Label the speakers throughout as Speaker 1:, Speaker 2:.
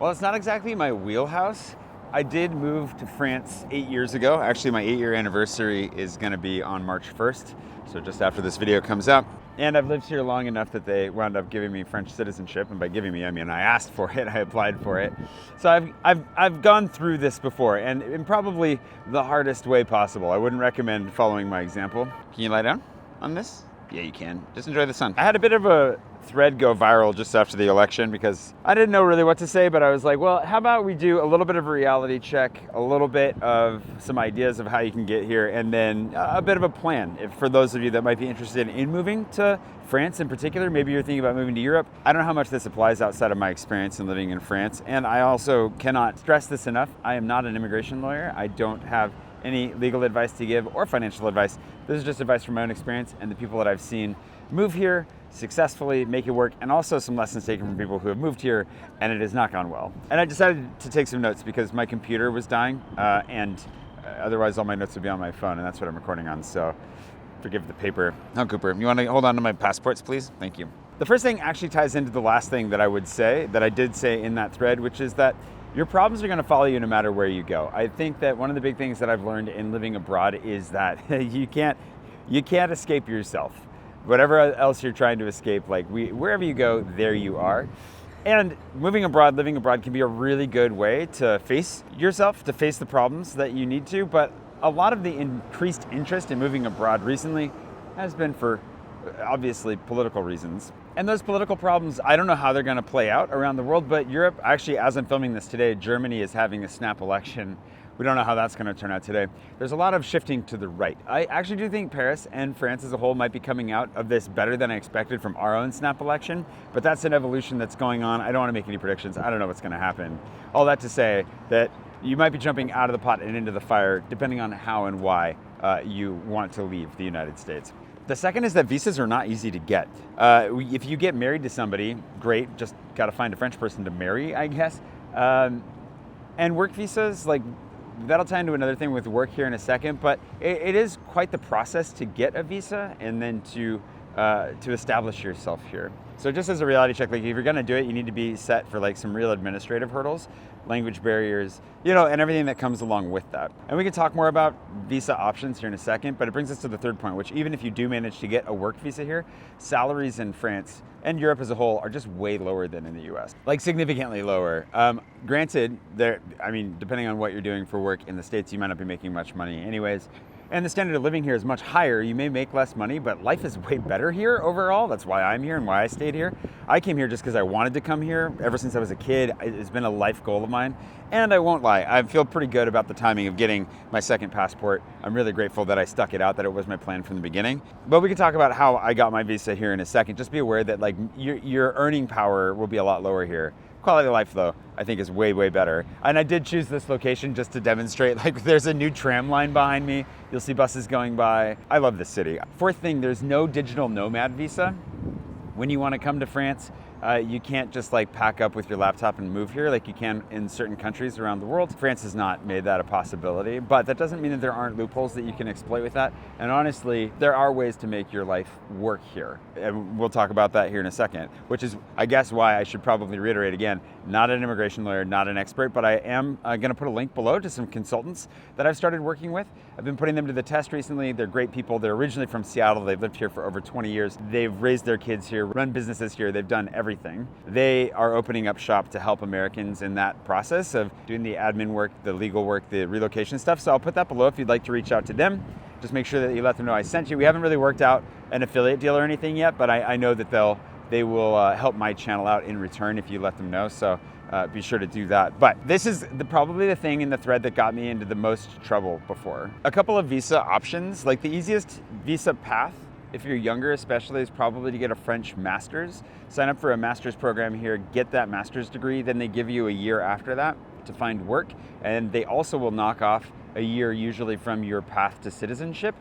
Speaker 1: Well, it's not exactly my wheelhouse. I did move to France 8 years ago. Actually, my 8-year anniversary is going to be on March 1st, so just after this video comes out. And I've lived here long enough that they wound up giving me French citizenship, and by giving me, I mean I asked for it, I applied for it. So I've gone through this before, and in probably the hardest way possible. I wouldn't recommend following my example. Can you lie down on this? Yeah, you can. Just enjoy the sun. I had a bit of a thread go viral just after the election because I didn't know really what to say, but I was like, well, how about we do a little bit of a reality check, a little bit of some ideas of how you can get here, and then a bit of a plan for those of you that might be interested in moving to France in particular. Maybe you're thinking about moving to Europe. I don't know how much this applies outside of my experience in living in France, and I also cannot stress this enough. I am not an immigration lawyer. I don't have any legal advice to give or financial advice. This is just advice from my own experience and the people that I've seen move here successfully, make it work, and also some lessons taken from people who have moved here and it has not gone well. And I decided to take some notes because my computer was dying and otherwise all my notes would be on my phone, and that's what I'm recording on, so forgive the paper. Oh, Cooper, you want to hold on to my passports, please? Thank you. The first thing actually ties into the last thing that I would say, that I did say in that thread, which is that your problems are going to follow you no matter where you go. I think that one of the big things that I've learned in living abroad is that you can't escape yourself. Whatever else you're trying to escape, like wherever you go, there you are. And moving abroad, living abroad can be a really good way to face yourself, to face the problems that you need to. But a lot of the increased interest in moving abroad recently has been for obviously political reasons. And those political problems, I don't know how they're going to play out around the world, but Europe, actually, as I'm filming this today, Germany is having a snap election. We don't know how that's going to turn out today. There's a lot of shifting to the right. I actually do think Paris and France as a whole might be coming out of this better than I expected from our own snap election, but that's an evolution that's going on. I don't want to make any predictions. I don't know what's going to happen. All that to say that you might be jumping out of the pot and into the fire depending on how and why you want to leave the United States. The second is that visas are not easy to get. If you get married to somebody, great, just got to find a French person to marry, I guess. And work visas, like, that'll tie into another thing with work here in a second, but it is quite the process to get a visa and then to establish yourself here. So just as a reality check, like if you're gonna do it, you need to be set for like some real administrative hurdles, language barriers, and everything that comes along with that. And we can talk more about visa options here in a second, but it brings us to the third point, which even if you do manage to get a work visa here, salaries in France and Europe as a whole are just way lower than in the US, like significantly lower. Granted, depending on what you're doing for work in the States, you might not be making much money anyways. And the standard of living here is much higher. You may make less money, but life is way better here overall. That's why I'm here and why I stayed here. I came here just because I wanted to come here. Ever since I was a kid, it's been a life goal of mine. And I won't lie, I feel pretty good about the timing of getting my second passport. I'm really grateful that I stuck it out, that it was my plan from the beginning. But we can talk about how I got my visa here in a second. Just be aware that like your earning power will be a lot lower here. Quality of life, though, I think is way, way better. And I did choose this location just to demonstrate, like there's a new tram line behind me. You'll see buses going by. I love this city. Fourth thing, there's no digital nomad visa. When you want to come to France, you can't just like pack up with your laptop and move here like you can in certain countries around the world. France has not made that a possibility, but that doesn't mean that there aren't loopholes that you can exploit with that. And honestly, there are ways to make your life work here. And we'll talk about that here in a second, which is, I guess, why I should probably reiterate again, not an immigration lawyer, not an expert, but I am going to put a link below to some consultants that I've started working with. I've been putting them to the test recently. They're great people. They're originally from Seattle. They've lived here for over 20 years. They've raised their kids here, run businesses here. They've done everything. They are opening up shop to help Americans in that process of doing the admin work, the legal work, the relocation stuff. So I'll put that below if you'd like to reach out to them. Just make sure that you let them know I sent you. We haven't really worked out an affiliate deal or anything yet, but I know that they will help my channel out in return if you let them know. So be sure to do that. But this is probably the thing in the thread that got me into the most trouble before. A couple of visa options, like the easiest visa path, if you're younger especially, is probably to get a French master's. Sign up for a master's program here, get that master's degree, then they give you a year after that to find work. And they also will knock off a year usually from your path to citizenship.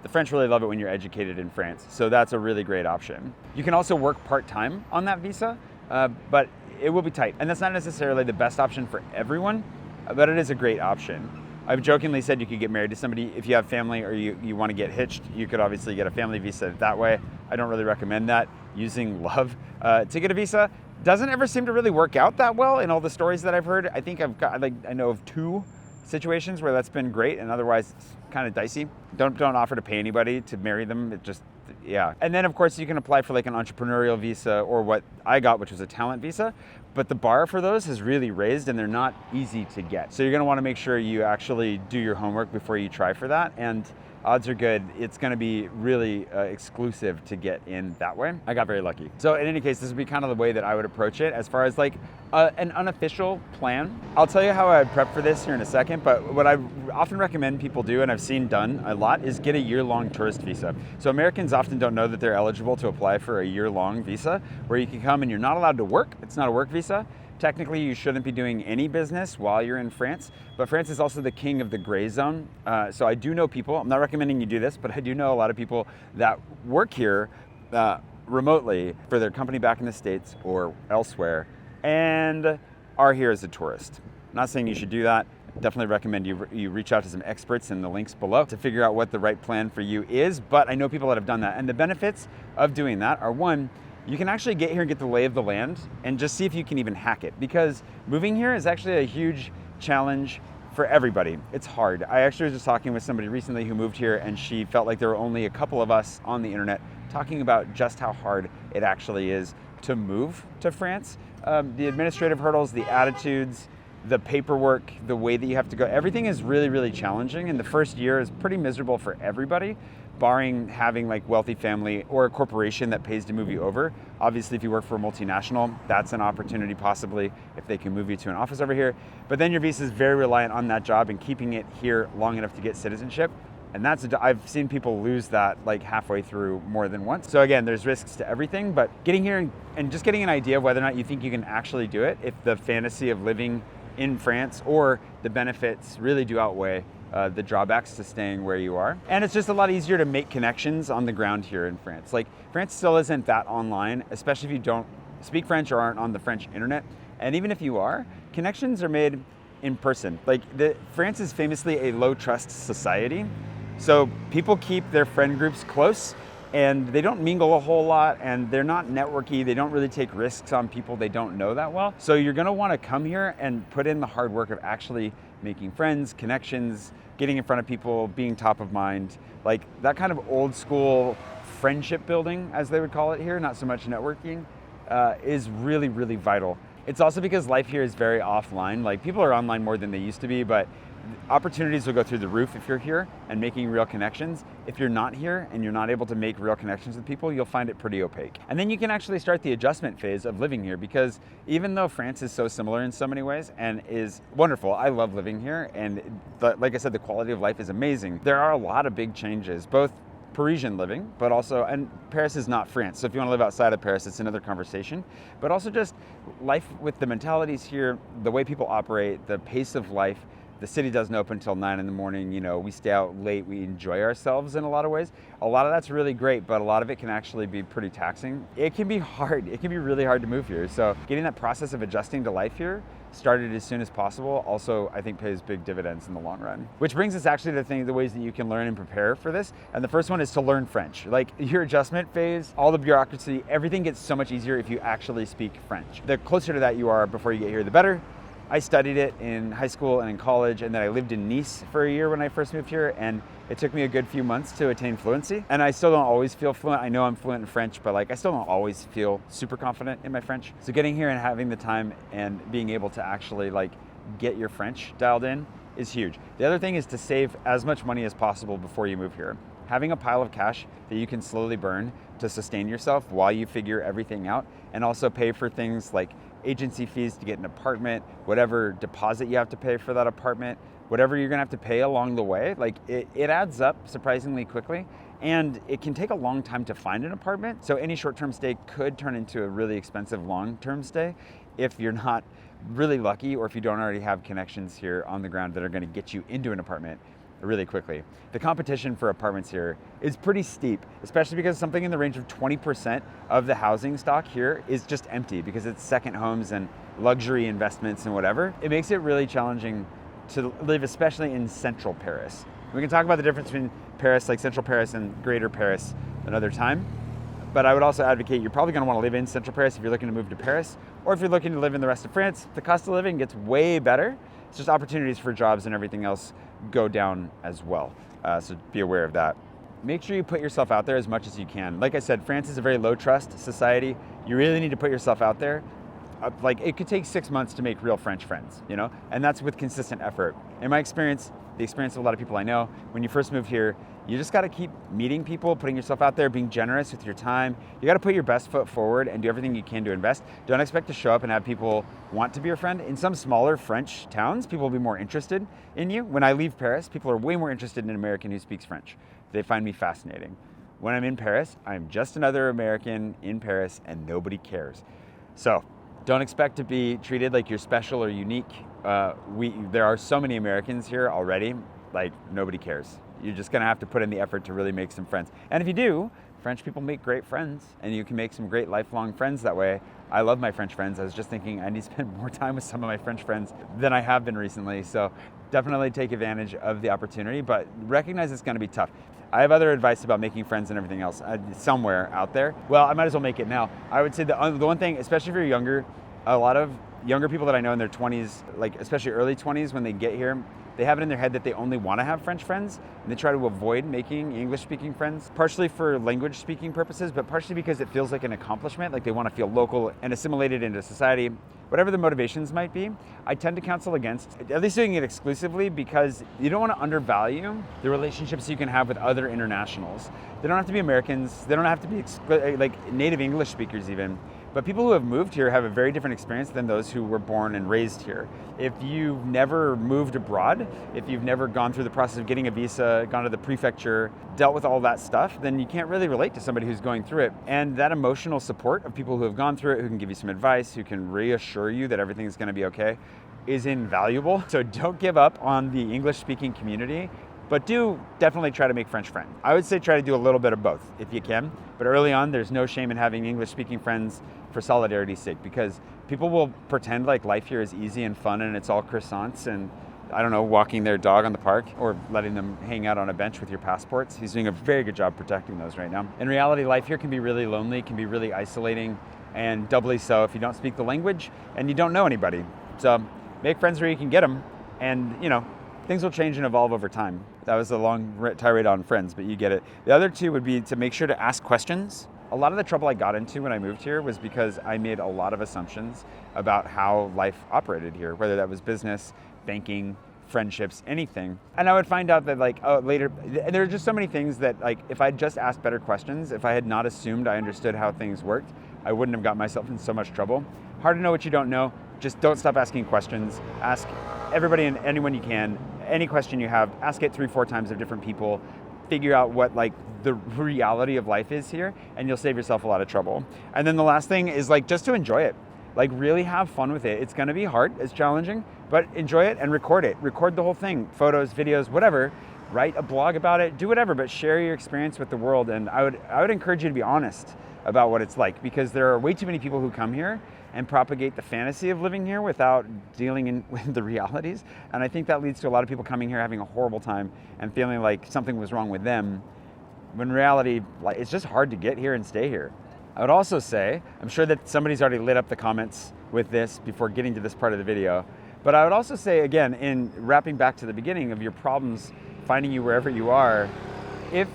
Speaker 1: The French really love it when you're educated in France, so that's a really great option. You can also work part-time on that visa, but it will be tight. And that's not necessarily the best option for everyone, but it is a great option. I've jokingly said you could get married to somebody. If you have family or you want to get hitched, you could obviously get a family visa that way. I don't really recommend that, using love to get a visa. doesn't ever seem to really work out that well in all the stories that I've heard. I think I know of 2 situations where that's been great, and otherwise it's kind of dicey. Don't offer to pay anybody to marry them. It just, yeah. And then of course you can apply for like an entrepreneurial visa, or what I got, which was a talent visa. But the bar for those has really raised, and they're not easy to get. So you're gonna wanna make sure you actually do your homework before you try for that. And odds are good, it's gonna be really exclusive to get in that way. I got very lucky. So in any case, this would be kind of the way that I would approach it as far as like an unofficial plan. I'll tell you how I prep for this here in a second, but what I often recommend people do, and I've seen done a lot, is get a year-long tourist visa. So Americans often don't know that they're eligible to apply for a year-long visa, where you can come and you're not allowed to work. It's not a work visa. Technically, you shouldn't be doing any business while you're in France, but France is also the king of the gray zone. So I do know people, I'm not recommending you do this, but I do know a lot of people that work here remotely for their company back in the States or elsewhere, and are here as a tourist. I'm not saying you should do that. Definitely recommend you reach out to some experts in the links below to figure out what the right plan for you is, but I know people that have done that. And the benefits of doing that are, one, you can actually get here and get the lay of the land and just see if you can even hack it, because moving here is actually a huge challenge for everybody. It's hard. I actually was just talking with somebody recently who moved here, and she felt like there were only a couple of us on the internet talking about just how hard it actually is to move to France. The administrative hurdles, the attitudes, the paperwork, the way that you have to go, everything is really, really challenging. And the first year is pretty miserable for everybody, barring having like wealthy family or a corporation that pays to move you over. Obviously, if you work for a multinational, that's an opportunity possibly if they can move you to an office over here. But then your visa is very reliant on that job and keeping it here long enough to get citizenship. And I've seen people lose that like halfway through more than once. So again, there's risks to everything, but getting here and just getting an idea of whether or not you think you can actually do it, if the fantasy of living in France or the benefits really do outweigh the drawbacks to staying where you are. And it's just a lot easier to make connections on the ground here in France. Like, France still isn't that online, especially if you don't speak French or aren't on the French internet. And even if you are, connections are made in person. Like, France is famously a low trust society. So people keep their friend groups close, and they don't mingle a whole lot, and they're not networky. They don't really take risks on people they don't know that well. So you're gonna wanna come here and put in the hard work of actually making friends, connections, getting in front of people, being top of mind. Like, that kind of old school friendship building, as they would call it here, not so much networking, is really, really vital. It's also because life here is very offline. Like, people are online more than they used to be, but opportunities will go through the roof if you're here and making real connections. If you're not here and you're not able to make real connections with people, you'll find it pretty opaque. And then you can actually start the adjustment phase of living here, because even though France is so similar in so many ways and is wonderful, I love living here, and like I said, the quality of life is amazing. There are a lot of big changes, both Parisian living, but also, and Paris is not France, so if you want to live outside of Paris, it's another conversation, but also just life with the mentalities here, the way people operate, the pace of life. The city doesn't open until 9 in the morning. You know, we stay out late. We enjoy ourselves in a lot of ways. A lot of that's really great, but a lot of it can actually be pretty taxing. It can be hard. It can be really hard to move here. So getting that process of adjusting to life here started as soon as possible also, I think, pays big dividends in the long run. Which brings us actually to the ways that you can learn and prepare for this. And the first one is to learn French. Like, your adjustment phase, all the bureaucracy, everything gets so much easier if you actually speak French. The closer to that you are before you get here, the better. I studied it in high school and in college, and then I lived in Nice for a year when I first moved here, and it took me a good few months to attain fluency. And I still don't always feel fluent. I know I'm fluent in French, but like, I still don't always feel super confident in my French. So getting here and having the time and being able to actually like get your French dialed in is huge. The other thing is to save as much money as possible before you move here. Having a pile of cash that you can slowly burn to sustain yourself while you figure everything out, and also pay for things like agency fees to get an apartment, whatever deposit you have to pay for that apartment, whatever you're gonna have to pay along the way, like it adds up surprisingly quickly, and it can take a long time to find an apartment. So any short-term stay could turn into a really expensive long-term stay if you're not really lucky, or if you don't already have connections here on the ground that are gonna get you into an apartment really quickly. The competition for apartments here is pretty steep, especially because something in the range of 20% of the housing stock here is just empty because it's second homes and luxury investments and whatever. It makes it really challenging to live, especially in central Paris. We can talk about the difference between Paris, like central Paris and greater Paris, another time. But I would also advocate you're probably going to want to live in Central Paris if you're looking to move to Paris, or if you're looking to live in the rest of France. The cost of living gets way better. It's just opportunities for jobs and everything else go down as well. So be aware of that. Make sure you put yourself out there as much as you can. Like I said, France is a very low trust society. You really need to put yourself out there. Like it could take 6 months to make real French friends, you know, and that's with consistent effort. In my experience, the experience of a lot of people I know, when you first move here, you just got to keep meeting people, putting yourself out there, being generous with your time. You got to put your best foot forward and do everything you can to invest. Don't expect to show up and have people want to be your friend. In some smaller French towns, people will be more interested in you. When I leave Paris, people are way more interested in an American who speaks French. They find me fascinating. When I'm in Paris, I'm just another American in Paris and nobody cares. So don't expect to be treated like you're special or unique. There are so many Americans here already, like nobody cares. You're just gonna have to put in the effort to really make some friends. And if you do, French people make great friends and you can make some great lifelong friends that way. I love my French friends. I was just thinking I need to spend more time with some of my French friends than I have been recently. So definitely take advantage of the opportunity, but recognize it's gonna be tough. I have other advice about making friends and everything else somewhere out there. Well, I might as well make it now. I would say the one thing, especially if you're younger, a lot of younger people that I know in their 20s, like especially early 20s when they get here, they have it in their head that they only want to have French friends, and they try to avoid making English-speaking friends, partially for language-speaking purposes, but partially because it feels like an accomplishment, like they want to feel local and assimilated into society. Whatever the motivations might be, I tend to counsel against at least doing it exclusively because you don't want to undervalue the relationships you can have with other internationals. They don't have to be Americans, they don't have to be like native English speakers even. But people who have moved here have a very different experience than those who were born and raised here. If you've never moved abroad, if you've never gone through the process of getting a visa, gone to the prefecture, dealt with all that stuff, then you can't really relate to somebody who's going through it. And that emotional support of people who have gone through it, who can give you some advice, who can reassure you that everything's gonna be okay, is invaluable. So don't give up on the English-speaking community, but do definitely try to make French friends. I would say try to do a little bit of both if you can, but early on, there's no shame in having English-speaking friends for solidarity's sake, because people will pretend like life here is easy and fun and it's all croissants and, I don't know, walking their dog on the park or letting them hang out on a bench with your passports. He's doing a very good job protecting those right now. In reality, life here can be really lonely, can be really isolating, and doubly so if you don't speak the language and you don't know anybody. So make friends where you can get them, and you know, things will change and evolve over time. That was a long tirade on friends, but you get it. The other two would be to make sure to ask questions. A lot of the trouble I got into when I moved here was because I made a lot of assumptions about how life operated here, whether that was business, banking, friendships, anything. And I would find out that later, there are just so many things that like, if I'd just asked better questions, if I had not assumed I understood how things worked, I wouldn't have got myself in so much trouble. Hard to know what you don't know. Just don't stop asking questions. Ask everybody and anyone you can. Any question you have, ask it 3-4 times of different people. Figure out what like the reality of life is here, and you'll save yourself a lot of trouble. And then the last thing is like just to enjoy it. Like really have fun with it. It's gonna be hard, it's challenging, but enjoy it and record it. Record the whole thing, photos, videos, whatever. Write a blog about it, do whatever, but share your experience with the world. And I would encourage you to be honest about what it's like, because there are way too many people who come here and propagate the fantasy of living here without dealing with the realities. And I think that leads to a lot of people coming here having a horrible time and feeling like something was wrong with them, when in reality, like, it's just hard to get here and stay here. I would also say, I'm sure that somebody's already lit up the comments with this before getting to this part of the video, but I would also say, again, in wrapping back to the beginning of your problems finding you wherever you are, if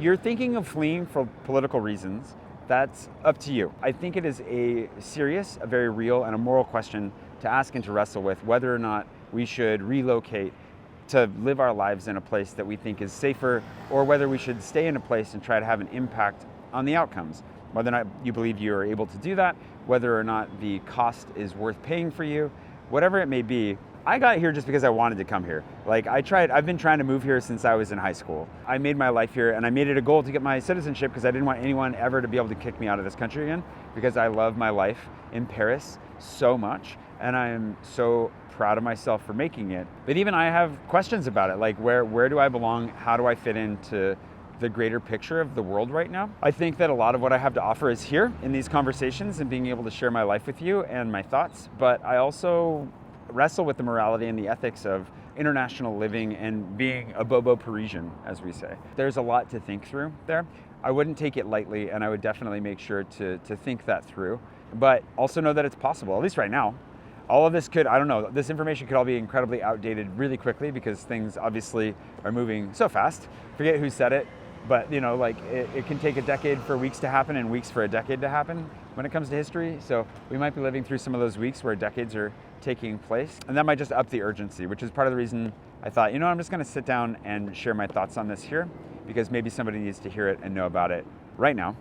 Speaker 1: you're thinking of fleeing for political reasons, that's up to you. I think it is a serious, a very real, and a moral question to ask and to wrestle with whether or not we should relocate to live our lives in a place that we think is safer, or whether we should stay in a place and try to have an impact on the outcomes. Whether or not you believe you are able to do that, whether or not the cost is worth paying for you, whatever it may be. I got here just because I wanted to come here. Like I've been trying to move here since I was in high school. I made my life here, and I made it a goal to get my citizenship because I didn't want anyone ever to be able to kick me out of this country again, because I love my life in Paris so much, and I am so proud of myself for making it. But even I have questions about it, like where do I belong? How do I fit into the greater picture of the world right now? I think that a lot of what I have to offer is here in these conversations and being able to share my life with you and my thoughts, but I also wrestle with the morality and the ethics of international living and being a bobo Parisian, as we say. There's a lot to think through there. I wouldn't take it lightly, and I would definitely make sure to think that through, but also know that it's possible, at least right now. All of this could, I don't know, this information could all be incredibly outdated really quickly because things obviously are moving so fast. Forget who said it, but you know, like it can take a decade for weeks to happen and weeks for a decade to happen when it comes to history. So we might be living through some of those weeks where decades are taking place, and that might just up the urgency, which is part of the reason I thought, you know, I'm just gonna sit down and share my thoughts on this here because maybe somebody needs to hear it and know about it right now.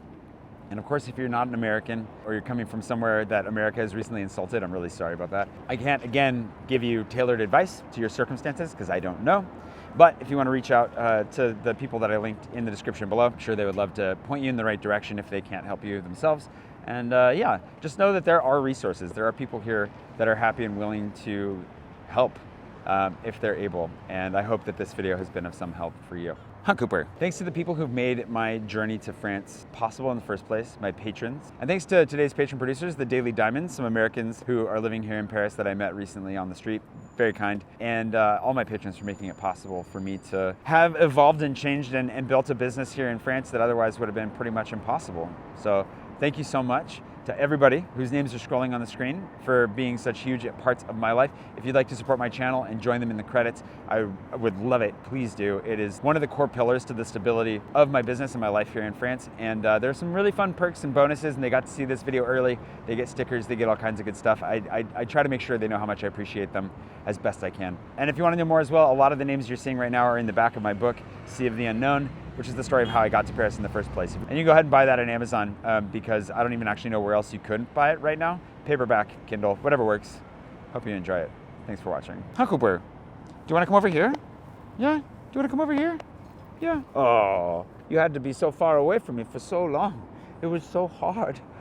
Speaker 1: And of course, if you're not an American or you're coming from somewhere that America has recently insulted, I'm really sorry about that. I can't, again, give you tailored advice to your circumstances because I don't know. But if you want to reach out to the people that I linked in the description below, I'm sure they would love to point you in the right direction if they can't help you themselves. And yeah, just know that there are resources. There are people here that are happy and willing to help if they're able. And I hope that this video has been of some help for you. Hunt Cooper. Thanks to the people who've made my journey to France possible in the first place, my patrons. And thanks to today's patron producers, the Daily Diamonds, some Americans who are living here in Paris that I met recently on the street. Very kind. And all my patrons for making it possible for me to have evolved and changed and built a business here in France that otherwise would have been pretty much impossible. So thank you so much to everybody whose names are scrolling on the screen for being such huge parts of my life. If you'd like to support my channel and join them in the credits, I would love it. Please do. It is one of the core pillars to the stability of my business and my life here in France. And there's some really fun perks and bonuses, and they got to see this video early. They get stickers, they get all kinds of good stuff. I try to make sure they know how much I appreciate them as best I can. And if you want to know more as well, a lot of the names you're seeing right now are in the back of my book, Sea of the Unknown, which is the story of how I got to Paris in the first place. And you can go ahead and buy that on Amazon because I don't even actually know where else you could buy it right now. Paperback, Kindle, whatever works. Hope you enjoy it. Thanks for watching. Hunt Cooper, do you want to come over here? Yeah? Do you want to come over here? Yeah. Oh, you had to be so far away from me for so long. It was so hard.